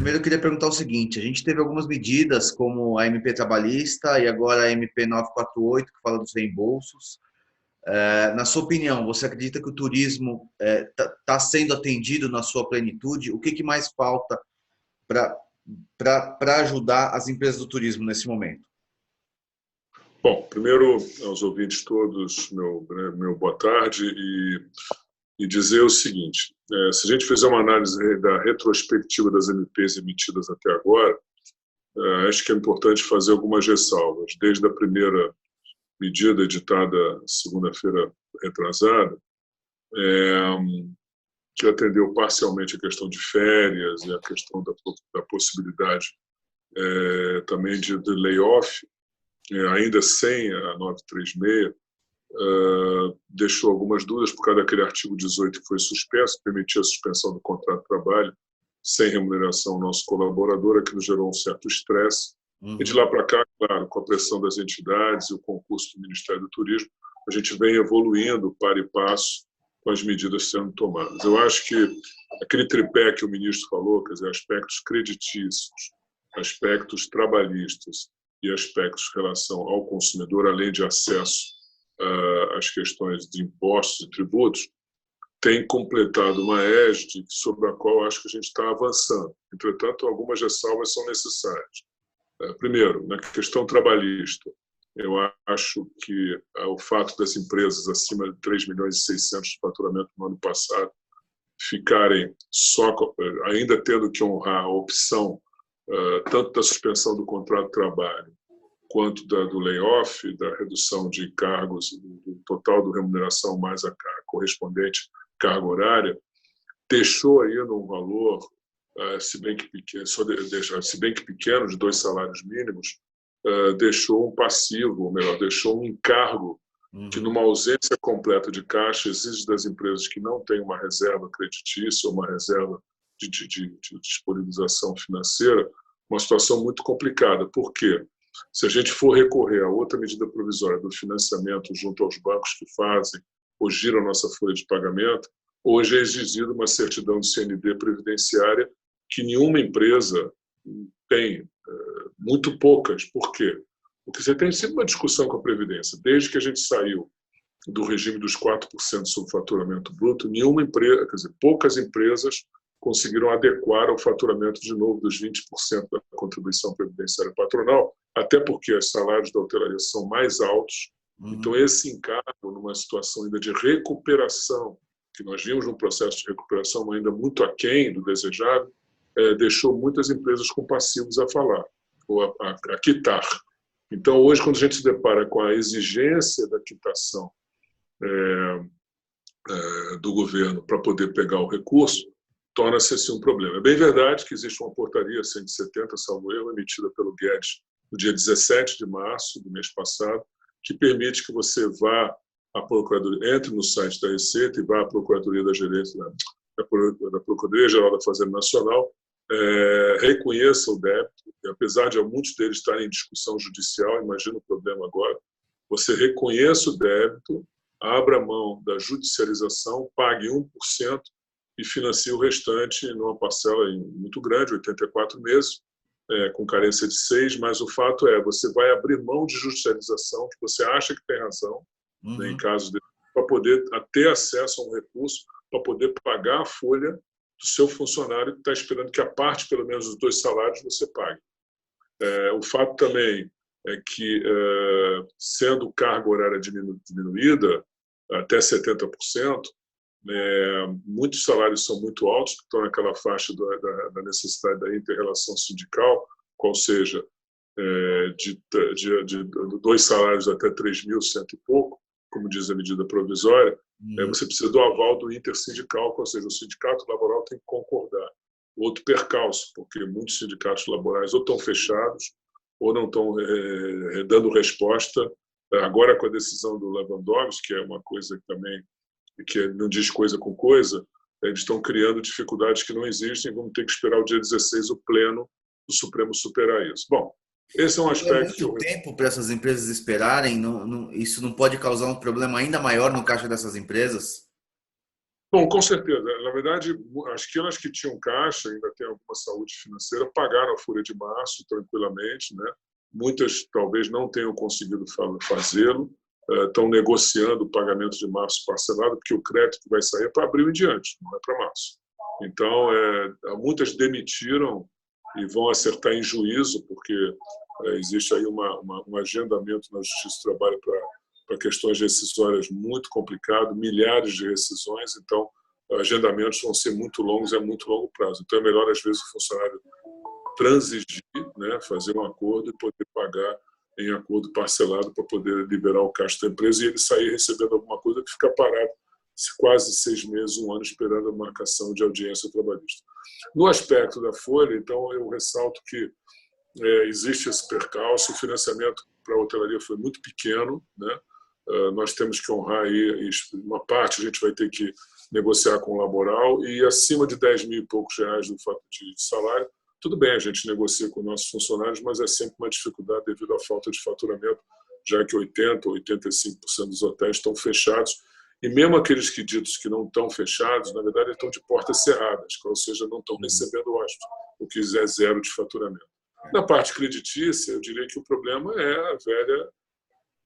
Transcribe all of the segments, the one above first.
Primeiro eu queria perguntar o seguinte, a gente teve algumas medidas como a MP trabalhista e agora a MP 948, que fala dos reembolsos. Na sua opinião, você acredita que o turismo está sendo atendido na sua plenitude? O que que mais falta para ajudar as empresas do turismo nesse momento? Bom, primeiro aos ouvintes todos, meu boa tarde e dizer o seguinte, se a gente fizer uma análise da retrospectiva das MPs emitidas até agora, acho que é importante fazer algumas ressalvas. Desde a primeira medida editada segunda-feira retrasada, que atendeu parcialmente a questão de férias e a questão da possibilidade também de layoff, ainda sem a 936, deixou algumas dúvidas por causa daquele artigo 18 que foi suspenso, que permitia a suspensão do contrato de trabalho sem remuneração ao nosso colaborador, aquilo gerou um certo estresse. E de lá para cá, claro, com a pressão das entidades e o concurso do Ministério do Turismo, a gente vem evoluindo para e passo com as medidas sendo tomadas. Eu acho que aquele tripé que o ministro falou, quer dizer, aspectos creditícios, aspectos trabalhistas e aspectos em relação ao consumidor, além de acesso às questões de impostos e tributos, tem completado uma égide sobre a qual acho que a gente está avançando. Entretanto, algumas ressalvas são necessárias. Primeiro, na questão trabalhista, eu acho que o fato das empresas acima de 3 milhões e 600 de faturamento no ano passado ficarem só, ainda tendo que honrar a opção tanto da suspensão do contrato de trabalho quanto do layoff, da redução de cargos, do total da remuneração mais a correspondente carga horária, deixou aí num valor, se bem que pequeno, de 2 salários mínimos, deixou um passivo, ou melhor, deixou um encargo que, numa ausência completa de caixa, exige das empresas que não têm uma reserva creditícia ou uma reserva de disponibilização financeira, uma situação muito complicada. Por quê? Se a gente for recorrer a outra medida provisória do financiamento junto aos bancos que fazem ou giram a nossa folha de pagamento, hoje é exigido uma certidão de CND previdenciária que nenhuma empresa tem, muito poucas. Por quê? Porque você tem sempre uma discussão com a Previdência. Desde que a gente saiu do regime dos 4% sobre faturamento bruto, nenhuma empresa, quer dizer, poucas empresas conseguiram adequar ao faturamento de novo dos 20% da contribuição previdenciária patronal, até porque os salários da hotelaria são mais altos. Então, esse encargo, numa situação ainda de recuperação, que nós vimos num processo de recuperação ainda muito aquém do desejado, deixou muitas empresas com passivos a falar, ou a quitar. Então, hoje, quando a gente se depara com a exigência da quitação do governo para poder pegar o recurso, torna-se assim um problema. É bem verdade que existe uma portaria 170, salvo erro, emitida pelo Guedes no dia 17 de março do mês passado, que permite que você vá à Procuradoria, entre no site da Receita e vá à Procuradoria da Gerência, da Procuradoria-Geral da Fazenda Nacional, reconheça o débito, e apesar de muitos deles estarem em discussão judicial, imagina o problema agora, você reconheça o débito, abra mão da judicialização, pague 1% e financie o restante numa parcela muito grande, 84 meses, com carência de 6, mas o fato você vai abrir mão de judicialização, que você acha que tem razão, né, em casos de para poder ter acesso a um recurso, para poder pagar a folha do seu funcionário que está esperando que a parte, pelo menos, dos 2 salários você pague. O fato também é que, sendo carga horária diminuída até 70%, muitos salários são muito altos, que estão naquela faixa da necessidade da inter-relação sindical, qual seja, de 2 salários até 3.100 e pouco, como diz a medida provisória, você precisa do aval do intersindical, ou seja, o sindicato laboral tem que concordar. Outro percalço, porque muitos sindicatos laborais ou estão fechados ou não estão dando resposta. Agora, com a decisão do Lewandowski, que é uma coisa que também que não diz coisa com coisa, eles estão criando dificuldades que não existem, vamos ter que esperar o dia 16 o pleno do Supremo superar isso. Bom, esse é um aspecto que muito tempo para essas empresas esperarem, isso não pode causar um problema ainda maior no caixa dessas empresas? Bom, com certeza. Na verdade, aquelas que tinham caixa, ainda têm alguma saúde financeira, pagaram a folha de março tranquilamente, né? Muitas talvez não tenham conseguido fazê-lo, estão negociando o pagamento de março parcelado, porque o crédito vai sair para abril em diante, não é para março. Então, muitas demitiram e vão acertar em juízo, porque existe aí um agendamento na Justiça do Trabalho para questões rescisórias muito complicado, milhares de rescisões, então agendamentos vão ser muito longos e a muito longo prazo. Então é melhor, às vezes, o funcionário transigir, né, fazer um acordo e poder pagar em acordo parcelado para poder liberar o caixa da empresa e ele sair recebendo alguma coisa que fica parado quase 6 meses, 1 ano, esperando a marcação de audiência trabalhista. No aspecto da folha, então, eu ressalto que existe esse percalço, o financiamento para a hotelaria foi muito pequeno, né? Nós temos que honrar aí, uma parte a gente vai ter que negociar com o laboral e acima de 10 mil e poucos reais do fato de salário, tudo bem, a gente negocia com nossos funcionários, mas é sempre uma dificuldade devido à falta de faturamento, já que 80% ou 85% dos hotéis estão fechados e mesmo aqueles que ditos que não estão fechados, na verdade estão de portas cerradas, ou seja, não estão recebendo hóspede, o que é zero de faturamento. Na parte creditícia, eu diria que o problema é a velha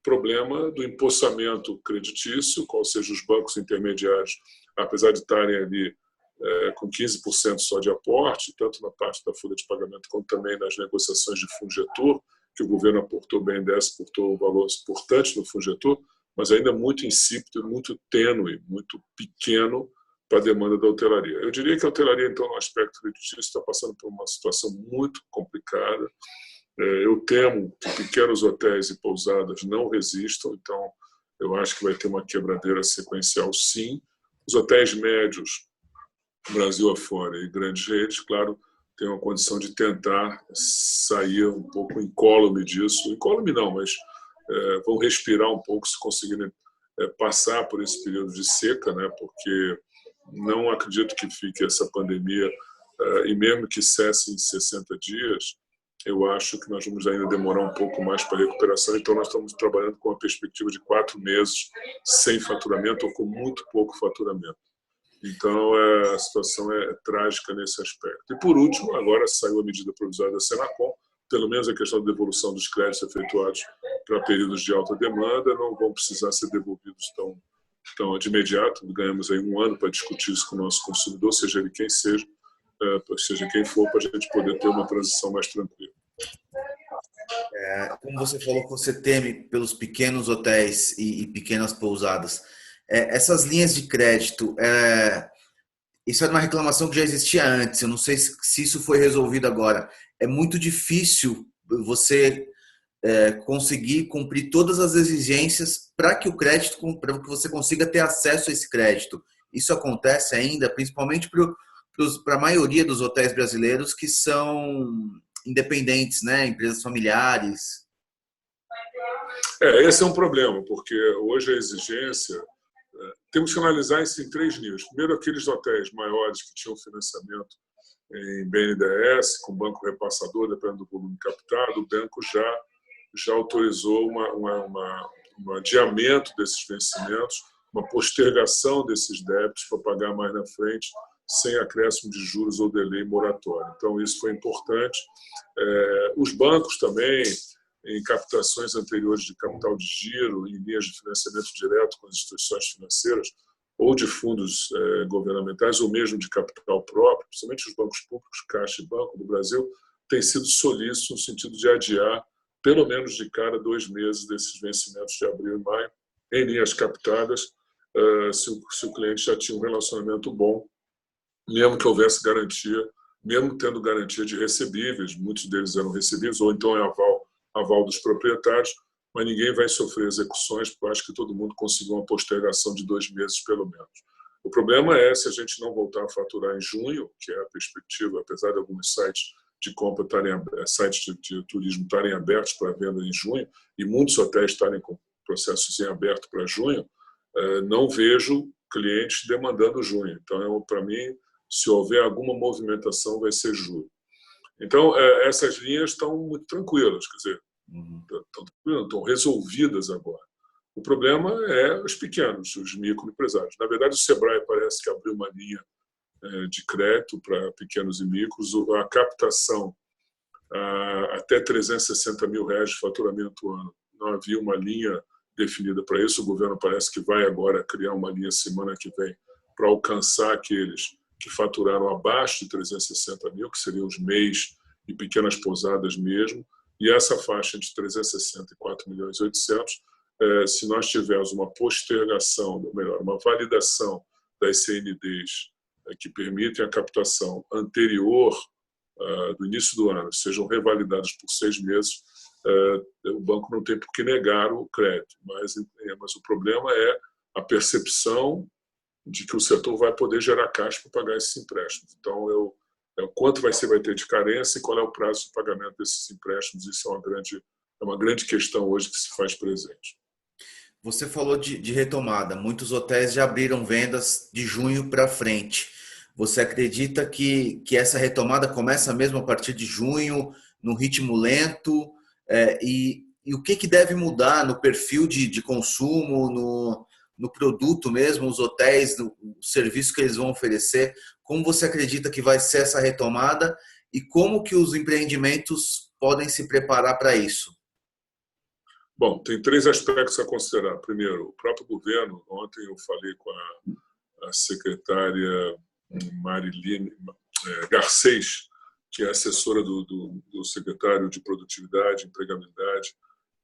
problema do empossamento creditício, qual seja os bancos intermediários, apesar de estarem ali com 15% só de aporte, tanto na parte da folha de pagamento quanto também nas negociações de Fungetur, que o governo aportou, o BNDES aportou um valor importante no Fungetur, mas ainda muito insípido, muito tênue, muito pequeno para a demanda da hotelaria. Eu diria que a hotelaria, então, no aspecto creditício, está passando por uma situação muito complicada. Eu temo que pequenos hotéis e pousadas não resistam, então eu acho que vai ter uma quebradeira sequencial, sim. Os hotéis médios, Brasil afora, e grandes redes, claro, têm uma condição de tentar sair um pouco incólume disso. Incólume não, mas vão respirar um pouco se conseguirem passar por esse período de seca, né? Porque não acredito que fique essa pandemia, e mesmo que cesse em 60 dias, eu acho que nós vamos ainda demorar um pouco mais para a recuperação, então nós estamos trabalhando com a perspectiva de 4 meses sem faturamento ou com muito pouco faturamento. Então, a situação é trágica nesse aspecto. E, por último, agora saiu a medida provisória da Senacom, pelo menos a questão da devolução dos créditos efetuados para períodos de alta demanda não vão precisar ser devolvidos tão de imediato. Ganhamos aí 1 ano para discutir isso com o nosso consumidor, seja ele quem seja quem for, para a gente poder ter uma transição mais tranquila. Como você falou que você teme pelos pequenos hotéis e pequenas pousadas, essas linhas de crédito, isso era uma reclamação que já existia antes, eu não sei se isso foi resolvido agora. É muito difícil você conseguir cumprir todas as exigências para que para que você consiga ter acesso a esse crédito. Isso acontece ainda, principalmente para a maioria dos hotéis brasileiros que são independentes, né? Empresas familiares. Esse é um problema, porque hoje a exigência... Temos que analisar isso em 3 níveis. Primeiro, aqueles hotéis maiores que tinham financiamento em BNDES, com banco repassador, dependendo do volume captado, o banco já autorizou um adiamento desses vencimentos, uma postergação desses débitos para pagar mais na frente, sem acréscimo de juros ou delay moratório. Então, isso foi importante. Os bancos também, em captações anteriores de capital de giro, em linhas de financiamento direto com as instituições financeiras, ou de fundos governamentais, ou mesmo de capital próprio, principalmente os bancos públicos, Caixa e Banco do Brasil, têm sido solícitos no sentido de adiar, pelo menos de cada 2 meses desses vencimentos de abril e maio, em linhas captadas, se o cliente já tinha um relacionamento bom, mesmo que houvesse garantia, mesmo tendo garantia de recebíveis, muitos deles eram recebíveis, ou então é aval dos proprietários, mas ninguém vai sofrer execuções, porque eu acho que todo mundo conseguiu uma postergação de 2 meses, pelo menos. O problema é se a gente não voltar a faturar em junho, que é a perspectiva, apesar de alguns sites de compra sites de turismo estarem abertos para venda em junho, e muitos hotéis estarem com processos em aberto para junho, não vejo clientes demandando junho. Então, para mim, se houver alguma movimentação, vai ser julho. Então, essas linhas estão muito tranquilas, quer dizer, estão resolvidas agora. O problema é os pequenos, os microempresários. Na verdade, o Sebrae parece que abriu uma linha de crédito para pequenos e micros. A captação até R$ 360.000 de faturamento ano. Não havia uma linha definida para isso. O governo parece que vai agora criar uma linha semana que vem para alcançar aqueles que faturaram abaixo de 360 mil, que seriam os MEIs e pequenas pousadas mesmo, e essa faixa de 364.800.000, se nós tivermos uma postergação, ou melhor, uma validação das CNDs que permitem a captação anterior do início do ano, sejam revalidados por 6 meses, o banco não tem por que negar o crédito, mas o problema é a percepção de que o setor vai poder gerar caixa para pagar esses empréstimos. Então, o quanto vai ter de carência e qual é o prazo de pagamento desses empréstimos. Isso é uma grande questão hoje que se faz presente. Você falou de retomada. Muitos hotéis já abriram vendas de junho para frente. Você acredita que essa retomada começa mesmo a partir de junho, num ritmo lento? E o que deve mudar no perfil de consumo, no produto mesmo, os hotéis, o serviço que eles vão oferecer? Como você acredita que vai ser essa retomada e como que os empreendimentos podem se preparar para isso? Bom, tem 3 aspectos a considerar. Primeiro, o próprio governo. Ontem eu falei com a secretária Mariline Garcês, que é assessora do secretário de Produtividade e Empregabilidade,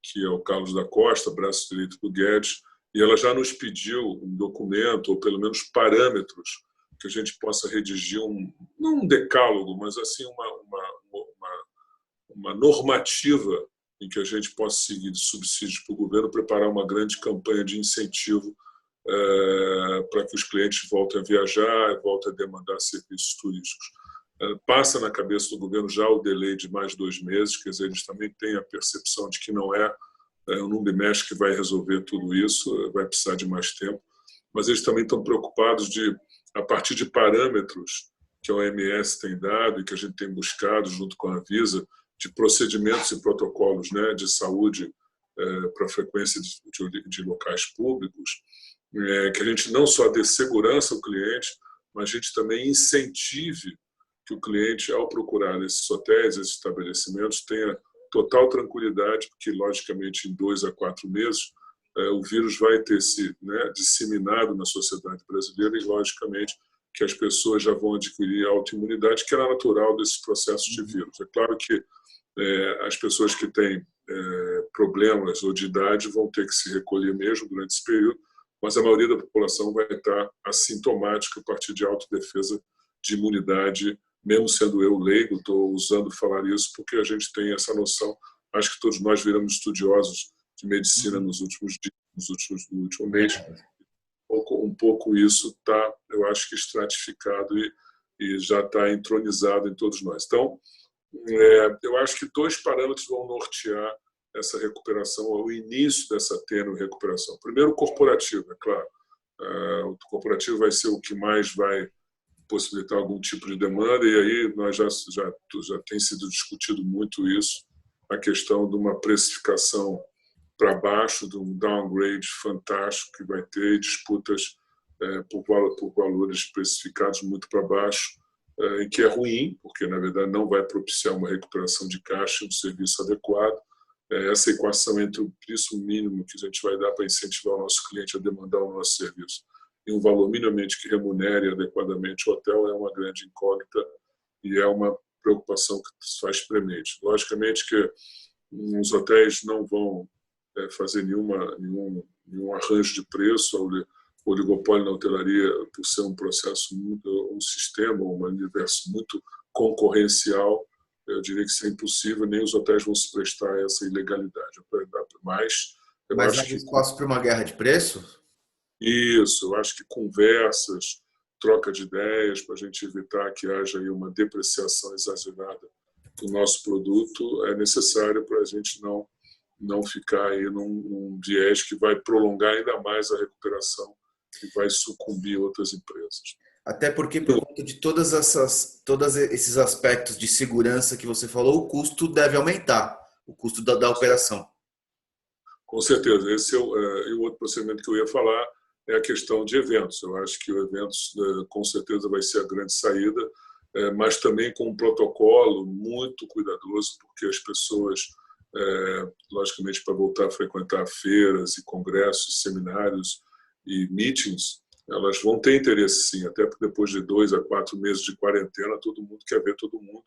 que é o Carlos da Costa, braço direito do Guedes, e ela já nos pediu um documento, ou pelo menos parâmetros, que a gente possa redigir, não um decálogo, mas assim uma normativa em que a gente possa seguir de subsídios para o governo, preparar uma grande campanha de incentivo para que os clientes voltem a viajar, voltem a demandar serviços turísticos. Passa na cabeça do governo já o delay de mais 2 meses, quer dizer, eles também têm a percepção de que não é um bimestre que vai resolver tudo isso, vai precisar de mais tempo, mas eles também estão preocupados a partir de parâmetros que a OMS tem dado e que a gente tem buscado junto com a Anvisa, de procedimentos e protocolos, né, de saúde para a frequência de locais públicos, que a gente não só dê segurança ao cliente, mas a gente também incentive que o cliente, ao procurar esses hotéis, esses estabelecimentos, tenha total tranquilidade, porque, logicamente, em 2 a 4 meses, o vírus vai ter se disseminado na sociedade brasileira e, logicamente, que as pessoas já vão adquirir autoimunidade, que era natural desses processos de vírus. É claro que as pessoas que têm problemas ou de idade vão ter que se recolher mesmo durante esse período, mas a maioria da população vai estar assintomática a partir de autodefesa de imunidade, mesmo sendo eu leigo, estou usando falar isso porque a gente tem essa noção. Acho que todos nós viramos estudiosos de medicina nos últimos dias, no último mês. Um pouco isso está, eu acho que estratificado e já está entronizado em todos nós. Então, eu acho que 2 parâmetros vão nortear essa recuperação, o início dessa tênue recuperação. Primeiro, o corporativo, é claro. O corporativo vai ser o que mais vai possibilitar algum tipo de demanda, e aí nós já tem sido discutido muito isso, a questão de uma precificação para baixo, de um downgrade fantástico que vai ter, disputas por valores precificados muito para baixo, e que é ruim, porque na verdade não vai propiciar uma recuperação de caixa, um serviço adequado. Essa equação entre o preço mínimo que a gente vai dar para incentivar o nosso cliente a demandar o nosso serviço e um valor minimamente que remunere adequadamente o hotel é uma grande incógnita e é uma preocupação que se faz premente. Logicamente que os hotéis não vão fazer nenhum arranjo de preço. O oligopólio na hotelaria, por ser um processo, um sistema, um universo muito concorrencial, eu diria que isso é impossível, nem os hotéis vão se prestar a essa ilegalidade. Mas há espaço para uma guerra de preço? Isso, eu acho que conversas, troca de ideias para a gente evitar que haja aí uma depreciação exagerada do nosso produto é necessário para a gente não ficar aí num viés que vai prolongar ainda mais a recuperação e vai sucumbir outras empresas. Até porque, por conta de todos esses aspectos de segurança que você falou, o custo deve aumentar, o custo da operação. Com certeza. Esse e o outro procedimento que eu ia falar é a questão de eventos. Eu acho que o eventos, com certeza, vai ser a grande saída, mas também com um protocolo muito cuidadoso, porque as pessoas, logicamente, para voltar a frequentar feiras e congressos, seminários e meetings, elas vão ter interesse, sim, até porque depois de 2 a 4 meses de quarentena, todo mundo quer ver todo mundo.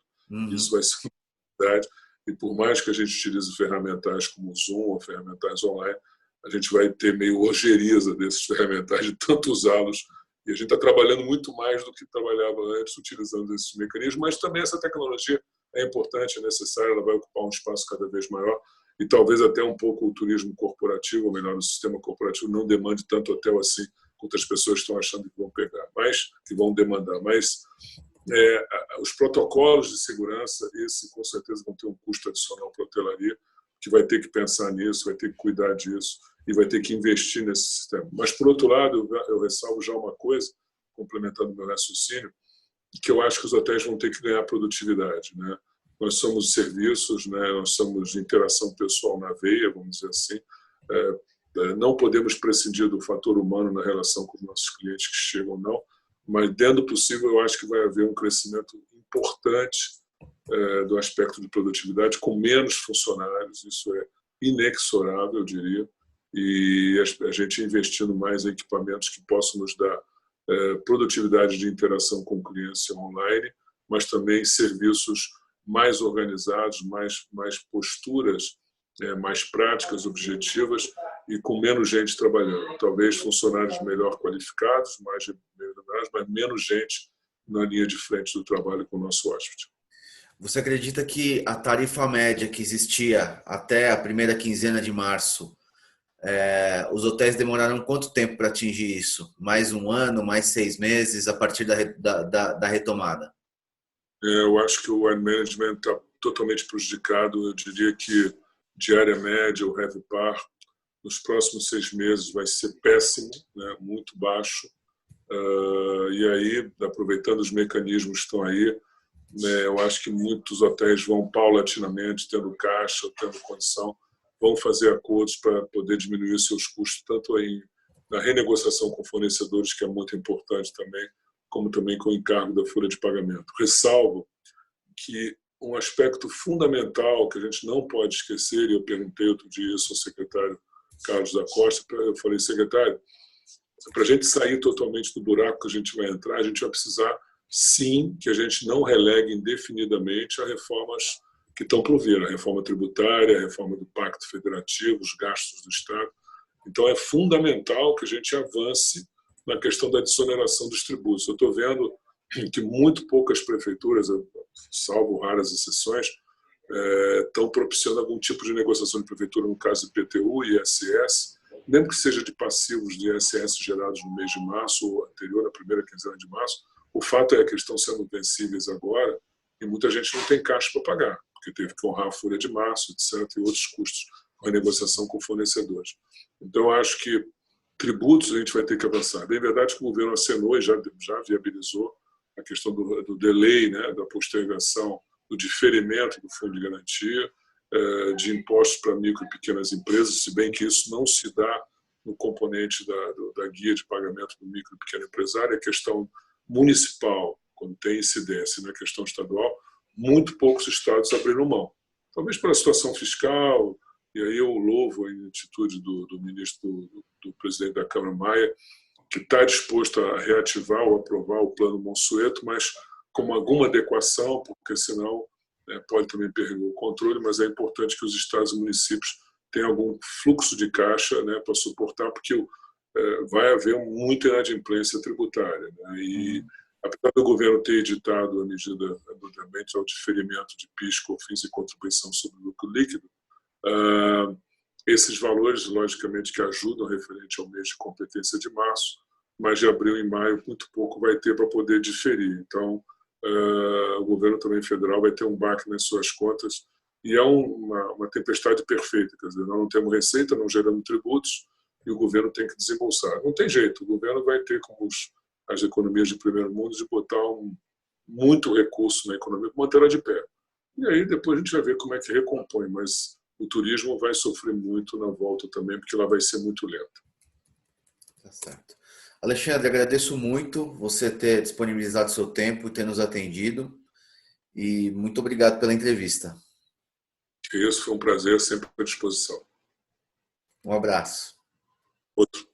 Isso vai ser uma verdade. E por mais que a gente utilize ferramentais como o Zoom ou ferramentais online, a gente vai ter meio ojeriza desses ferramentais de tanto usá-los. E a gente está trabalhando muito mais do que trabalhava antes utilizando esses mecanismos, mas também essa tecnologia é importante, é necessária, ela vai ocupar um espaço cada vez maior e talvez até um pouco o turismo corporativo, ou melhor, o sistema corporativo não demande tanto hotel assim quanto as pessoas estão achando que vão pegar, mas que vão demandar. Mas os protocolos de segurança, esse com certeza vão ter um custo adicional para a hotelaria, que vai ter que pensar nisso, vai ter que cuidar disso e vai ter que investir nesse sistema. Mas, por outro lado, eu ressalvo já uma coisa, complementando o meu raciocínio, que eu acho que os hotéis vão ter que ganhar produtividade, né? Nós somos serviços, né? Nós somos interação pessoal na veia, vamos dizer assim. Não podemos prescindir do fator humano na relação com os nossos clientes que chegam, não. Mas, dentro do possível, eu acho que vai haver um crescimento importante do aspecto de produtividade, com menos funcionários, isso é inexorável, eu diria, e a gente investindo mais em equipamentos que possam nos dar produtividade de interação com o cliente online, mas também serviços mais organizados, mais posturas mais práticas, objetivas e com menos gente trabalhando. Talvez funcionários melhor qualificados, mais remunerados, mas menos gente na linha de frente do trabalho com o nosso hóspede. Você acredita que a tarifa média que existia até a primeira quinzena de março, os hotéis demoraram quanto tempo para atingir isso? Mais um ano, mais 6 meses, a partir da retomada? Eu acho que o wine management está totalmente prejudicado. Eu diria que diária média, o RevPAR, nos próximos 6 meses vai ser péssimo, né? Muito baixo. E aí, aproveitando os mecanismos que estão aí, né, eu acho que muitos hotéis vão paulatinamente, tendo caixa, tendo condição, vão fazer acordos para poder diminuir seus custos, tanto na renegociação com fornecedores, que é muito importante também, como também com o encargo da folha de pagamento. Ressalvo que um aspecto fundamental que a gente não pode esquecer, e eu perguntei outro dia isso ao secretário Carlos da Costa, eu falei, secretário, para a gente sair totalmente do buraco que a gente vai entrar, a gente vai precisar, sim, que a gente não relegue indefinidamente as reformas que estão por vir, a reforma tributária, a reforma do Pacto Federativo, os gastos do Estado. Então, é fundamental que a gente avance na questão da desoneração dos tributos. Eu estou vendo que muito poucas prefeituras, salvo raras exceções, estão propiciando algum tipo de negociação de prefeitura, no caso do IPTU e ISS, mesmo que seja de passivos de ISS gerados no mês de março ou anterior, na primeira quinzena de março. O fato é que eles estão sendo vencíveis agora e muita gente não tem caixa para pagar, porque teve que honrar a folha de março, etc., e outros custos com a negociação com fornecedores. Então, eu acho que tributos a gente vai ter que avançar. É bem verdade que o governo acenou e já viabilizou a questão do delay, né, da postergação, do diferimento do fundo de garantia, de impostos para micro e pequenas empresas, se bem que isso não se dá no componente da guia de pagamento do micro e pequeno empresário, a questão municipal, quando tem incidência na questão estadual, muito poucos estados abriram mão. Talvez pela situação fiscal, e aí eu louvo a atitude do ministro, do presidente da Câmara Maia, que está disposto a reativar ou aprovar o plano Monsueto, mas com alguma adequação, porque senão pode também perder o controle, mas é importante que os estados e municípios tenham algum fluxo de caixa, né, para suportar, porque vai haver muita inadimplência tributária, né, e apesar do governo ter editado a medida ao diferimento de PIS, COFINS e contribuição sobre o lucro líquido, esses valores, logicamente, que ajudam referente ao mês de competência de março, mas de abril e maio muito pouco vai ter para poder diferir. Então, o governo também federal vai ter um baque nas suas contas e é uma tempestade perfeita. Quer dizer, nós não temos receita, não geramos tributos e o governo tem que desembolsar. Não tem jeito, o governo vai ter, como as economias de primeiro mundo, de botar muito recurso na economia para manter ela de pé. E aí depois a gente vai ver como é que recompõe, mas o turismo vai sofrer muito na volta também, porque ela vai ser muito lenta. Tá certo. Alexandre, agradeço muito você ter disponibilizado seu tempo e ter nos atendido. E muito obrigado pela entrevista. Isso foi um prazer, sempre à disposição. Um abraço. Outro.